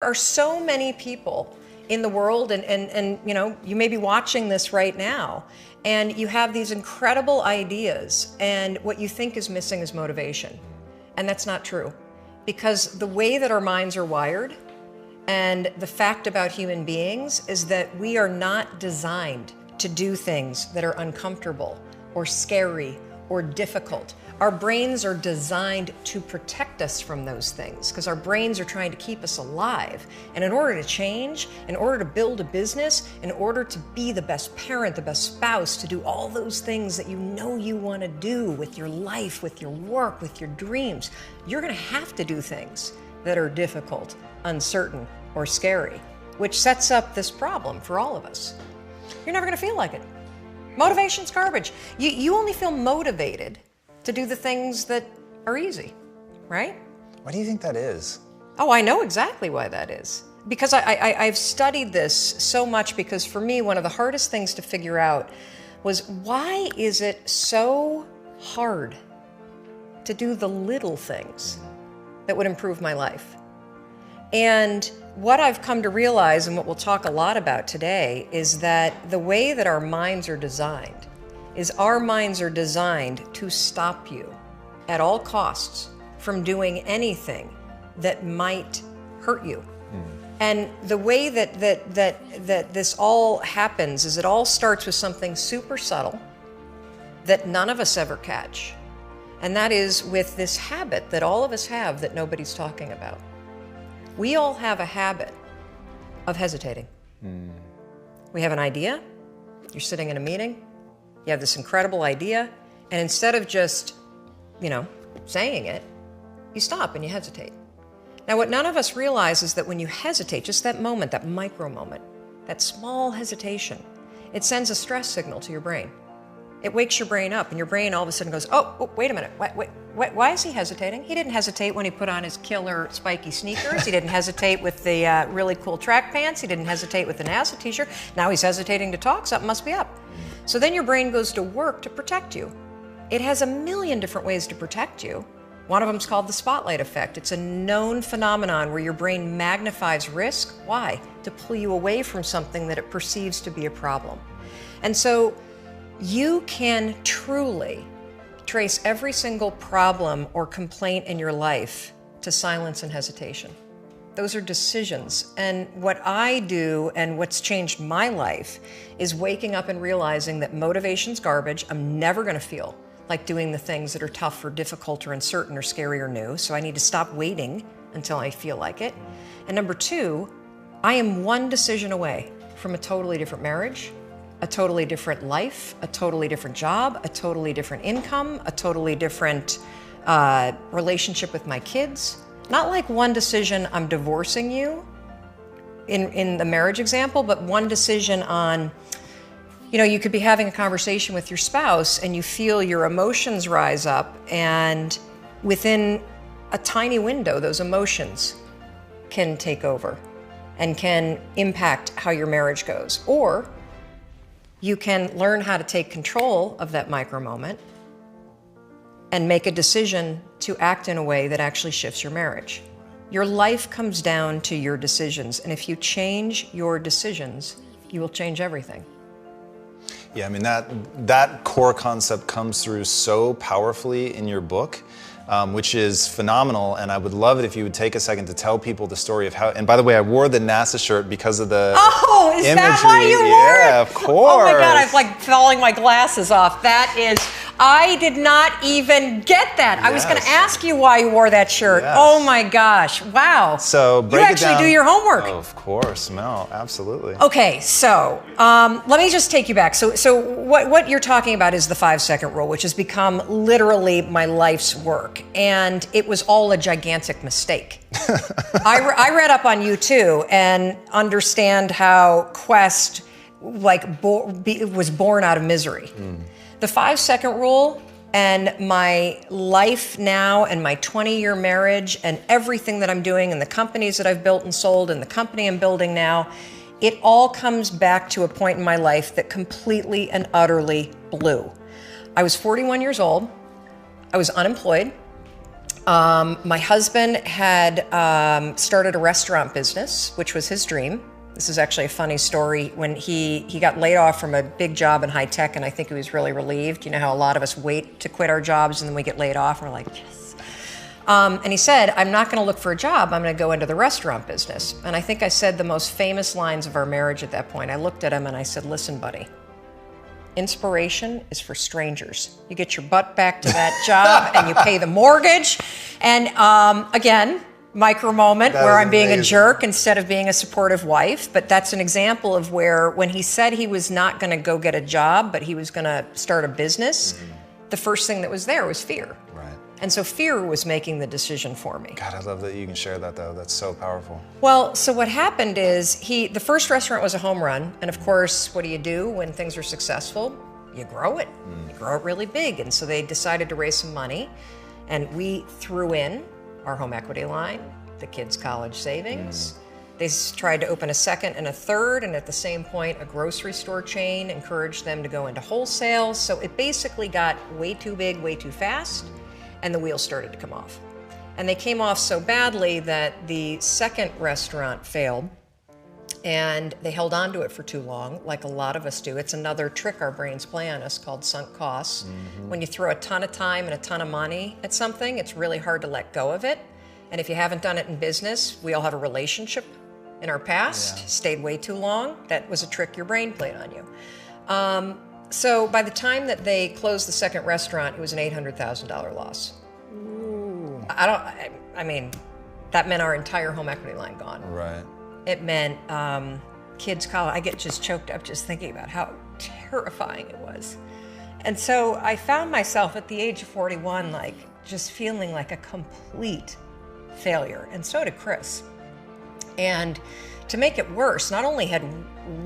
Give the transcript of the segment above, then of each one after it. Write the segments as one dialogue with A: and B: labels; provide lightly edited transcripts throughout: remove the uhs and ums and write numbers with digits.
A: There are so many people in the world, and you know, you may be watching this right now, and you have these incredible ideas, and what you think is missing is motivation. And that's not true. Because the way that our minds are wired, and the fact about human beings, is that we are not designed to do things that are uncomfortable or scary or difficult. Our brains are designed to protect us from those things because our brains are trying to keep us alive. And in order to change, in order to build a business, in order to be the best parent, the best spouse, to do all those things that you know you want to do with your life, with your work, with your dreams, you're going to have to do things that are difficult, uncertain, or scary, which sets up this problem for all of us. You're never going to feel like it. Motivation's garbage. You only feel motivated to do the things that are easy, right?
B: Why do you think that is?
A: Oh, I know exactly why that is. Because I've studied this so much, because for me, one of the hardest things to figure out was, why is it so hard to do the little things that would improve my life? And what I've come to realize, and what we'll talk a lot about today, is that the way that our minds are designed is our minds are designed to stop you at all costs from doing anything that might hurt you. And the way that this all happens is it all starts with something super subtle that none of us ever catch. And that is with this habit that all of us have that nobody's talking about. We all have a habit of hesitating. We have an idea, you're sitting in a meeting, you have this incredible idea, and instead of just, saying it, you stop and you hesitate. Now, what none of us realize is that when you hesitate, just that moment, that micro moment, that small hesitation, it sends a stress signal to your brain. It wakes your brain up, and your brain all of a sudden goes, oh, wait a minute, why is he hesitating? He didn't hesitate when he put on his killer spiky sneakers. He didn't hesitate with the really cool track pants. He didn't hesitate with the NASA t-shirt. Now he's hesitating to talk, something must be up. So then your brain goes to work to protect you. It has a million different ways to protect you. One of them is called the spotlight effect. It's a known phenomenon where your brain magnifies risk. Why? To pull you away from something that it perceives to be a problem. And so you can truly trace every single problem or complaint in your life to silence and hesitation. Those are decisions. And what I do, and what's changed my life, is waking up and realizing that motivation's garbage. I'm never going to feel like doing the things that are tough or difficult or uncertain or scary or new. So I need to stop waiting until I feel like it. And number two, I am one decision away from a totally different marriage, a totally different life, a totally different job, a totally different income, a totally different relationship with my kids. Not like one decision, I'm divorcing you in the marriage example, but one decision on, you could be having a conversation with your spouse and you feel your emotions rise up, and within a tiny window, those emotions can take over and can impact how your marriage goes. Or you can learn how to take control of that micro moment and make a decision to act in a way that actually shifts your marriage. Your life comes down to your decisions, and if you change your decisions, you will change everything.
B: Yeah, I mean, that core concept comes through so powerfully in your book, which is phenomenal. And I would love it if you would take a second to tell people the story of how, and by the way, I wore the NASA shirt because of the imagery.
A: That why you wore it?
B: Yeah, of course.
A: Oh my God, I'm like falling my glasses off. That is, I did not even get that. Yes. I was going to ask you why you wore that shirt. Yes. Oh my gosh, wow.
B: So break
A: you actually do your homework.
B: Oh, of course, Mel, absolutely.
A: Okay, so let me just take you back. So what you're talking about is the 5-second rule, which has become literally my life's work. And it was all a gigantic mistake. I read up on you too and understand how Quest was born out of misery. The 5-second rule and my life now and my 20-year marriage and everything that I'm doing and the companies that I've built and sold and the company I'm building now, it all comes back to a point in my life that completely and utterly blew. I was 41 years old. I was unemployed. My husband had started a restaurant business, which was his dream. This is actually a funny story. When he got laid off from a big job in high tech, and I think he was really relieved. You know how a lot of us wait to quit our jobs and then we get laid off and we're like, yes. And he said, I'm not going to look for a job. I'm going to go into the restaurant business. And I think I said the most famous lines of our marriage at that point. I looked at him and I said, listen, buddy, inspiration is for strangers. You get your butt back to that job and you pay the mortgage. And again, micro moment where I'm being a jerk instead of being a supportive wife. But that's an example of where when he said he was not going to go get a job, but he was going to start a business, the first thing that was there was fear.
B: Right.
A: And so fear was making the decision for me.
B: God, I love that you can share that though. That's so powerful.
A: Well, so what happened is the first restaurant was a home run. And of course, what do you do when things are successful? You grow it. You grow it really big. And so they decided to raise some money. And we threw in our home equity line, the kids' college savings. They tried to open a second and a third, and at the same point, a grocery store chain encouraged them to go into wholesale. So it basically got way too big, way too fast, and the wheels started to come off. And they came off so badly that the second restaurant failed, and they held on to it for too long, like a lot of us do. It's another trick our brains play on us called sunk costs. When you throw a ton of time and a ton of money at something, it's really hard to let go of it. And if you haven't done it in business, we all have a relationship in our past, stayed way too long. That was a trick your brain played on you. So by the time that they closed the second restaurant, it was an $800,000 loss.
B: Ooh.
A: I mean, that meant our entire home equity line gone.
B: Right.
A: It meant kids' college. I get just choked up just thinking about how terrifying it was. And so I found myself at the age of 41, like just feeling like a complete failure. And so did Chris. And to make it worse, not only had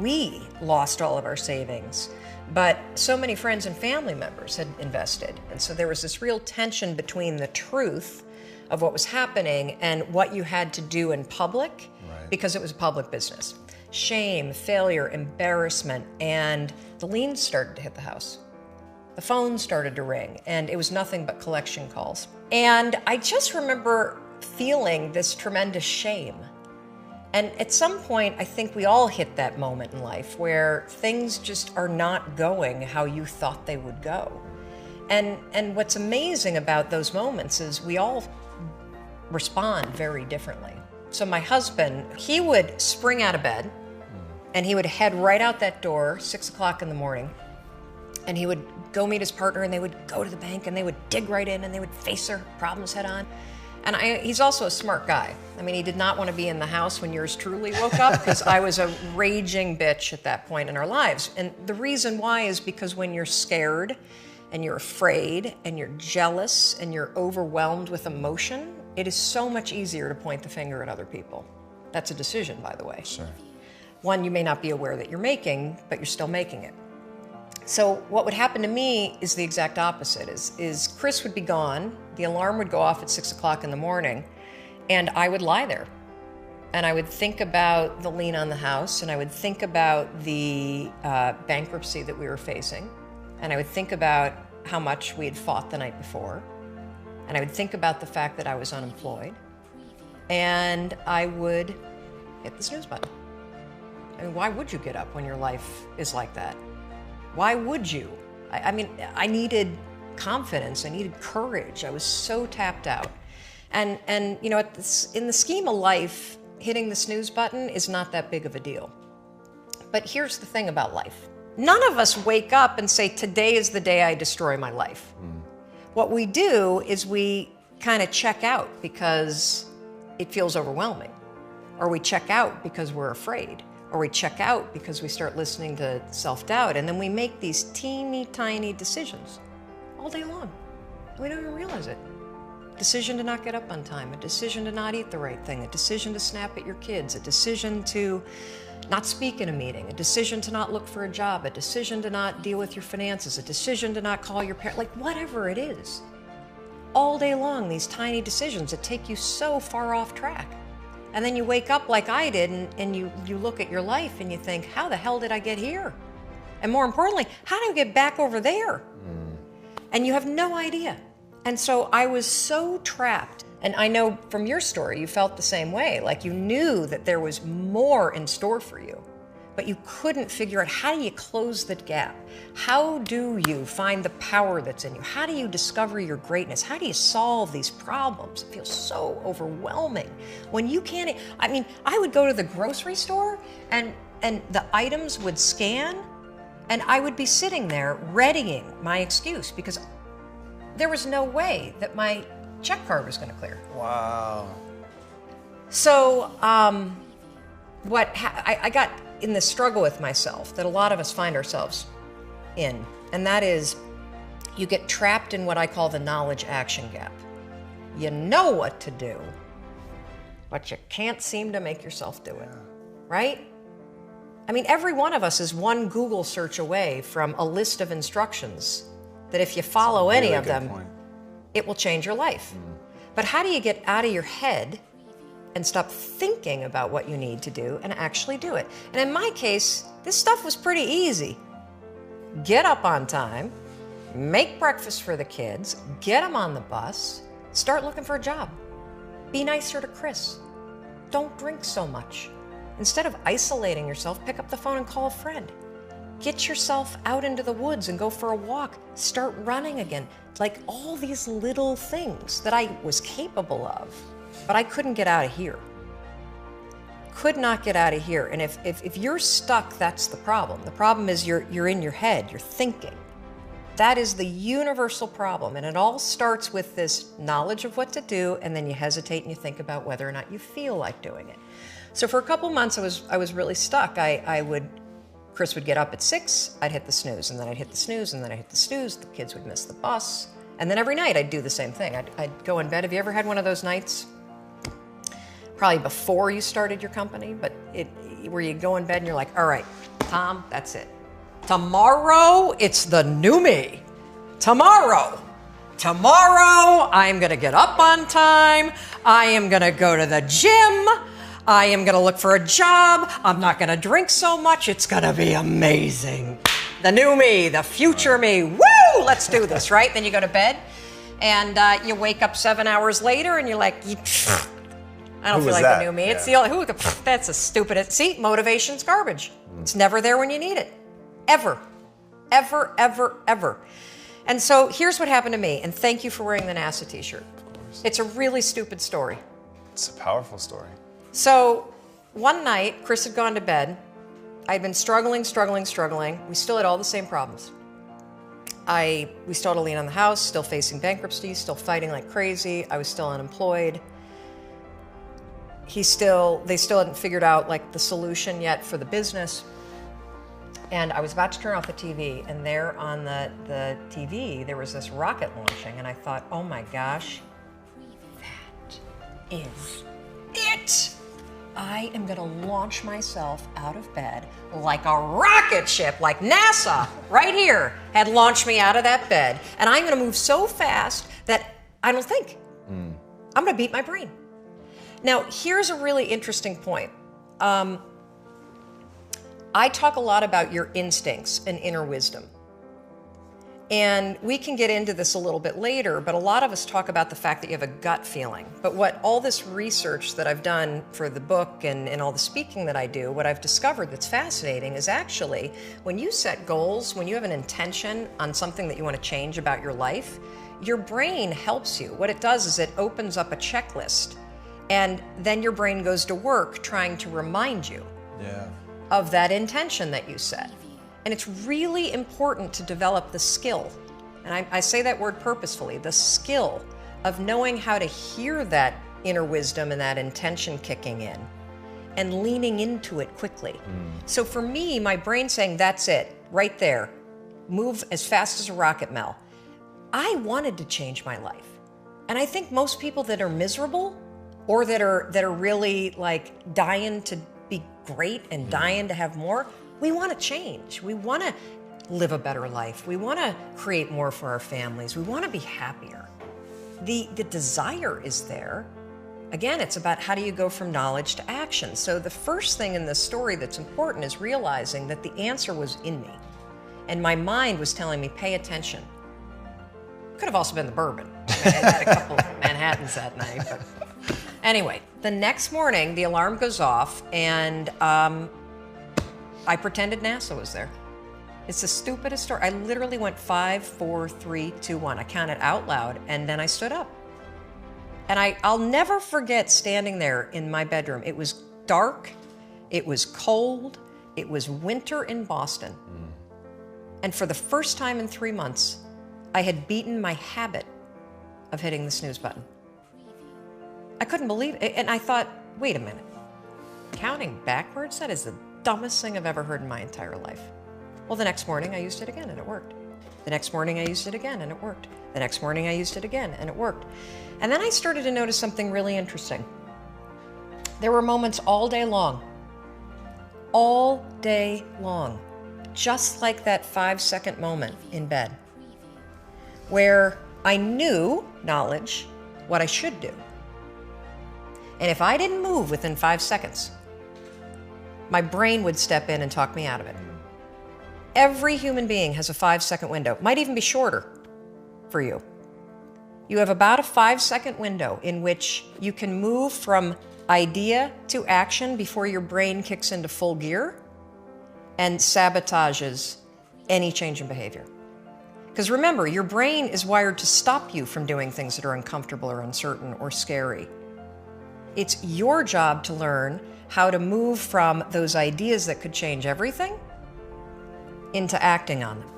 A: we lost all of our savings, but so many friends and family members had invested. And so there was this real tension between the truth of what was happening and what you had to do in public, because it was a public business. Shame, failure, embarrassment, and the liens started to hit the house. The phone started to ring, and it was nothing but collection calls. And I just remember feeling this tremendous shame. And at some point, I think we all hit that moment in life where things just are not going how you thought they would go. And what's amazing about those moments is we all respond very differently. So my husband, he would spring out of bed and he would head right out that door, 6 o'clock in the morning, and he would go meet his partner and they would go to the bank and they would dig right in and they would face their problems head on. And he's also a smart guy. I mean, he did not want to be in the house when yours truly woke up because I was a raging bitch at that point in our lives. And the reason why is because when you're scared and you're afraid and you're jealous and you're overwhelmed with emotion, it is so much easier to point the finger at other people. That's a decision, by the way.
B: Sure.
A: One you may not be aware that you're making, but you're still making it. So what would happen to me is the exact opposite. Is Chris would be gone, the alarm would go off at 6 o'clock in the morning, and I would lie there. And I would think about the lien on the house, and I would think about the bankruptcy that we were facing, and I would think about how much we had fought the night before, and I would think about the fact that I was unemployed, and I would hit the snooze button. I mean, why would you get up when your life is like that? Why would you? I mean, I needed confidence, I needed courage. I was so tapped out. And you know, in the scheme of life, hitting the snooze button is not that big of a deal. But here's the thing about life. None of us wake up and say, today is the day I destroy my life. What we do is we kind of check out because it feels overwhelming. Or we check out because we're afraid. Or we check out because we start listening to self-doubt. And then we make these teeny tiny decisions all day long. We don't even realize it. A decision to not get up on time, a decision to not eat the right thing, a decision to snap at your kids, a decision to not speak in a meeting, a decision to not look for a job, a decision to not deal with your finances, a decision to not call your parents, like whatever it is. All day long, these tiny decisions that take you so far off track. And then you wake up like I did and you look at your life and you think, how the hell did I get here? And more importantly, how do I get back over there? And you have no idea. And so I was so trapped. And I know from your story, you felt the same way. Like you knew that there was more in store for you, but you couldn't figure out, how do you close the gap? How do you find the power that's in you? How do you discover your greatness? How do you solve these problems? It feels so overwhelming when you can't. I mean, I would go to the grocery store and the items would scan and I would be sitting there readying my excuse because there was no way that my check card was going to clear.
B: Wow.
A: So I got in this struggle with myself that a lot of us find ourselves in, and that is you get trapped in what I call the knowledge action gap. You know what to do, but you can't seem to make yourself do it, right? I mean, every one of us is one Google search away from a list of instructions that if you follow any of them, it will change your life. But how do you get out of your head and stop thinking about what you need to do and actually do it? And in my case, this stuff was pretty easy. Get up on time, make breakfast for the kids, get them on the bus, start looking for a job. Be nicer to Chris. Don't drink so much. Instead of isolating yourself, pick up the phone and call a friend. Get yourself out into the woods and go for a walk. Start running again. Like all these little things that I was capable of, but I couldn't get out of here. Could not get out of here. And if you're stuck, that's the problem. The problem is you're in your head, you're thinking. That is the universal problem. And it all starts with this knowledge of what to do, and then you hesitate and you think about whether or not you feel like doing it. So for a couple months, I was really stuck. Chris would get up at 6, I'd hit the snooze, and then I'd hit the snooze, and then I'd hit the snooze, the kids would miss the bus. And then every night I'd do the same thing. I'd go in bed. Have you ever had one of those nights? Probably before you started your company, but where you go in bed and you're like, all right, Tom, that's it. Tomorrow, it's the new me. Tomorrow, I'm gonna get up on time. I am gonna go to the gym. I am going to look for a job. I'm not going to drink so much. It's going to be amazing. The new me, the future me. Woo! Let's do this, right? Then you go to bed and you wake up 7 hours later and you're like, I don't feel like the new me. It's the only, that's a stupid, see, motivation's garbage. It's never there when you need it. Ever. Ever, ever, ever. And so here's what happened to me. And thank you for wearing the NASA t-shirt. It's a really stupid story.
B: It's a powerful story.
A: So one night, Chris had gone to bed. I'd been struggling. We still had all the same problems. We still had a lien on the house, still facing bankruptcy, still fighting like crazy. I was still unemployed. They still hadn't figured out like the solution yet for the business. And I was about to turn off the TV, and there on the TV, there was this rocket launching, and I thought, oh my gosh, that is it. I am going to launch myself out of bed like a rocket ship, like NASA right here had launched me out of that bed. And I'm going to move so fast that I don't think. I'm going to beat my brain. Now, here's a really interesting point. I talk a lot about your instincts and inner wisdom. And we can get into this a little bit later, but a lot of us talk about the fact that you have a gut feeling. But what all this research that I've done for the book and all the speaking that I do, what I've discovered that's fascinating is actually when you set goals, when you have an intention on something that you want to change about your life, your brain helps you. What it does is it opens up a checklist, and then your brain goes to work trying to remind you of that intention that you set. And it's really important to develop the skill, and I say that word purposefully, the skill of knowing how to hear that inner wisdom and that intention kicking in and leaning into it quickly. So for me, my brain saying, that's it, right there, move as fast as a rocket, Mel. I wanted to change my life. And I think most people that are miserable or that are really like dying to be great and dying to have more, we want to change. We want to live a better life. We want to create more for our families. We want to be happier. The desire is there. Again, it's about how do you go from knowledge to action. So the first thing in this story that's important is realizing that the answer was in me. And my mind was telling me, pay attention. Could have also been the bourbon. I had a couple of Manhattans that night. But anyway, the next morning, the alarm goes off, and I pretended NASA was there. It's the stupidest story. I literally went 5, 4, 3, 2, 1. I counted out loud, and then I stood up. And I'll never forget standing there in my bedroom. It was dark, it was cold, it was winter in Boston. And for the first time in 3 months, I had beaten my habit of hitting the snooze button. I couldn't believe it. And I thought, wait a minute. Counting backwards? That is the dumbest thing I've ever heard in my entire life. Well, the next morning I used it again and it worked. The next morning I used it again and it worked. The next morning I used it again and it worked. And then I started to notice something really interesting. There were moments all day long, just like that 5-second moment in bed, where I knew, knowledge, what I should do. And if I didn't move within 5 seconds, my brain would step in and talk me out of it. Every human being has a 5-second window, might even be shorter for you. You have about a 5-second window in which you can move from idea to action before your brain kicks into full gear and sabotages any change in behavior. Because remember, your brain is wired to stop you from doing things that are uncomfortable or uncertain or scary. It's your job to learn how to move from those ideas that could change everything into acting on them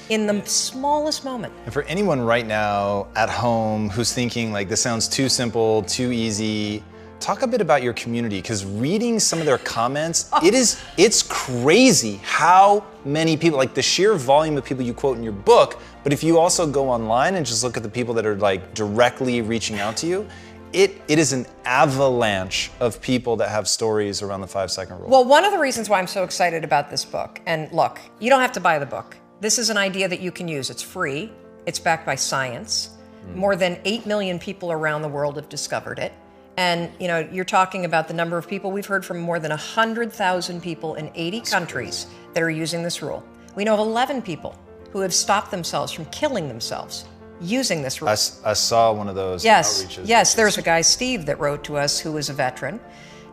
A: in the smallest moment.
B: And for anyone right now at home who's thinking like, this sounds too simple, too easy, talk a bit about your community, because reading some of their comments, it's crazy how many people, like the sheer volume of people you quote in your book, but if you also go online and just look at the people that are like directly reaching out to you, it is an avalanche of people that have stories around the 5-second rule.
A: Well, one of the reasons why I'm so excited about this book, and look, you don't have to buy the book. This is an idea that you can use. It's free. It's backed by science. More than 8 million people around the world have discovered it. And you know, you're talking about the number of people. We've heard from more than 100,000 people in 80 countries that are using this rule. We know of 11 people who have stopped themselves from killing themselves using this rule.
B: I saw one of those outreaches.
A: Yes, there's a guy, Steve, that wrote to us who was a veteran.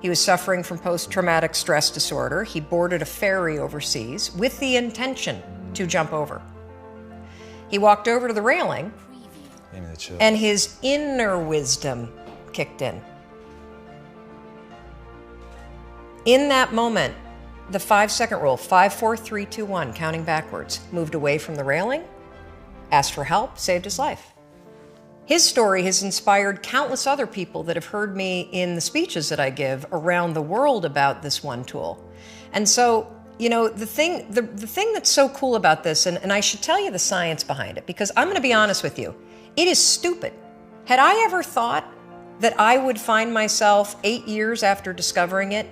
A: He was suffering from post-traumatic stress disorder. He boarded a ferry overseas with the intention to jump over. He walked over to the railing, and his inner wisdom kicked in. In that moment, the 5-second rule, 5, 4, 3, 2, 1, counting backwards, moved away from the railing, asked for help, saved his life. His story has inspired countless other people that have heard me in the speeches that I give around the world about this one tool. And so, you know, the thing that's so cool about this, and I should tell you the science behind it, because I'm going to be honest with you, it is stupid. Had I ever thought that I would find myself 8 years after discovering it,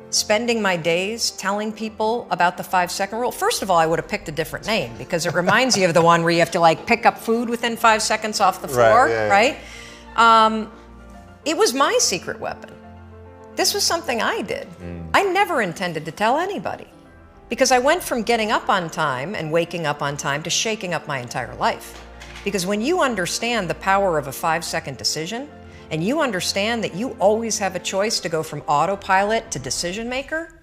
A: spending my days telling people about the 5-second rule? First of all, I would have picked a different name, because it reminds you of the one where you have to like pick up food within 5 seconds off the floor, right? It was my secret weapon. This was something I did. I never intended to tell anybody, because I went from getting up on time and waking up on time to shaking up my entire life. Because when you understand the power of a 5-second decision, and you understand that you always have a choice to go from autopilot to decision maker,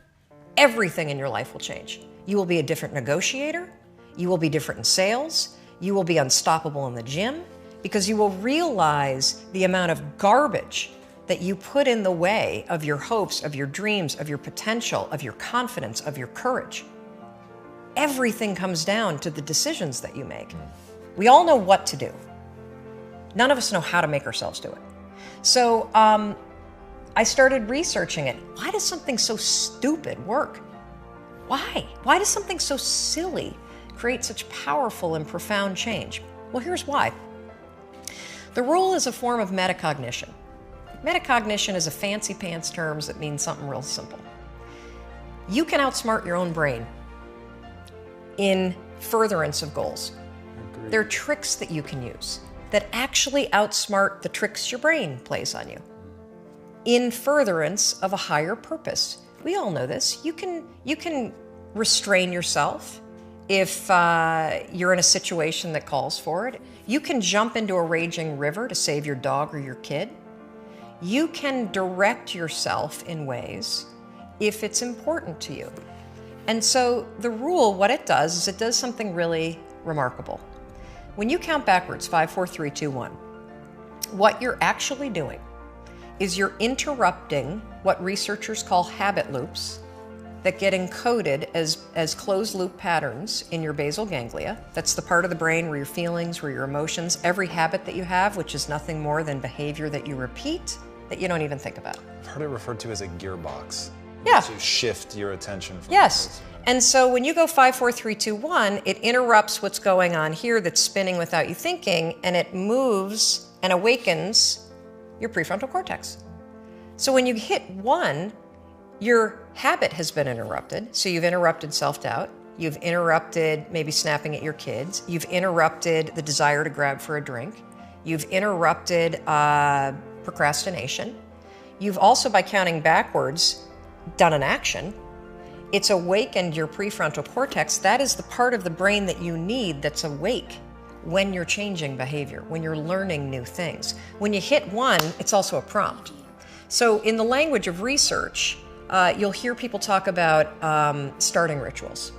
A: everything in your life will change. You will be a different negotiator, you will be different in sales, you will be unstoppable in the gym, because you will realize the amount of garbage that you put in the way of your hopes, of your dreams, of your potential, of your confidence, of your courage. Everything comes down to the decisions that you make. We all know what to do. None of us know how to make ourselves do it. So I started researching it. Why does something so stupid work? Why? Why does something so silly create such powerful and profound change? Well, here's why. The rule is a form of metacognition. Metacognition is a fancy pants term that means something real simple. You can outsmart your own brain in furtherance of goals. There are tricks that you can use that actually outsmart the tricks your brain plays on you in furtherance of a higher purpose. We all know this. You can restrain yourself If you're in a situation that calls for it, you can jump into a raging river to save your dog or your kid. You can direct yourself in ways if it's important to you. And so the rule, what it does is it does something really remarkable. When you count backwards, 5, 4, 3, 2, 1, what you're actually doing is you're interrupting what researchers call habit loops that get encoded as closed loop patterns in your basal ganglia. That's the part of the brain where your feelings, where your emotions, every habit that you have, which is nothing more than behavior that you repeat that you don't even think about.
B: I've heard it referred to as a gearbox.
A: Yeah.
B: To shift your attention from
A: Yes. And so when you go 5, 4, 3, 2, 1, it interrupts what's going on here that's spinning without you thinking, and it moves and awakens your prefrontal cortex. So when you hit 1, your habit has been interrupted. So you've interrupted self-doubt. You've interrupted maybe snapping at your kids. You've interrupted the desire to grab for a drink. You've interrupted procrastination. You've also, by counting backwards, done an action. It's awakened your prefrontal cortex. That is the part of the brain that you need that's awake when you're changing behavior, when you're learning new things. When you hit 1, it's also a prompt. So in the language of research, you'll hear people talk about starting rituals.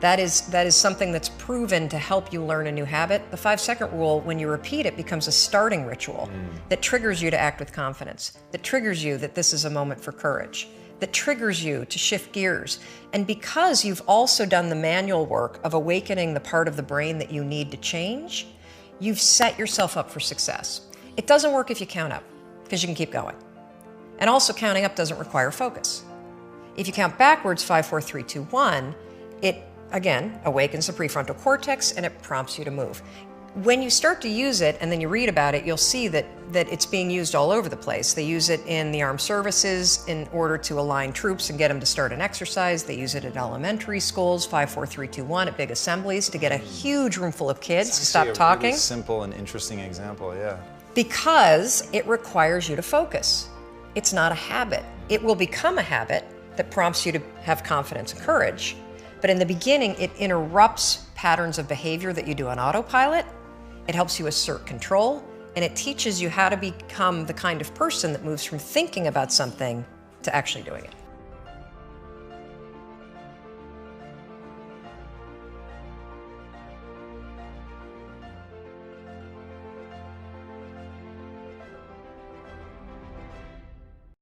A: That is something that's proven to help you learn a new habit. The 5-second rule, when you repeat it, becomes a starting ritual that triggers you to act with confidence, that triggers you that this is a moment for courage, that triggers you to shift gears. And because you've also done the manual work of awakening the part of the brain that you need to change, you've set yourself up for success. It doesn't work if you count up, because you can keep going. And also, counting up doesn't require focus. If you count backwards, 5, 4, 3, 2, 1, it, again, awakens the prefrontal cortex and it prompts you to move. When you start to use it and then you read about it, you'll see that it's being used all over the place. They use it in the armed services in order to align troops and get them to start an exercise. They use it at elementary schools, 5, 4, 3, 2, 1, at big assemblies to get a huge room full of kids to stop talking.
B: Really simple and interesting example, yeah.
A: Because it requires you to focus. It's not a habit. It will become a habit that prompts you to have confidence and courage. But in the beginning, it interrupts patterns of behavior that you do on autopilot. It helps you assert control, and it teaches you how to become the kind of person that moves from thinking about something to actually doing it.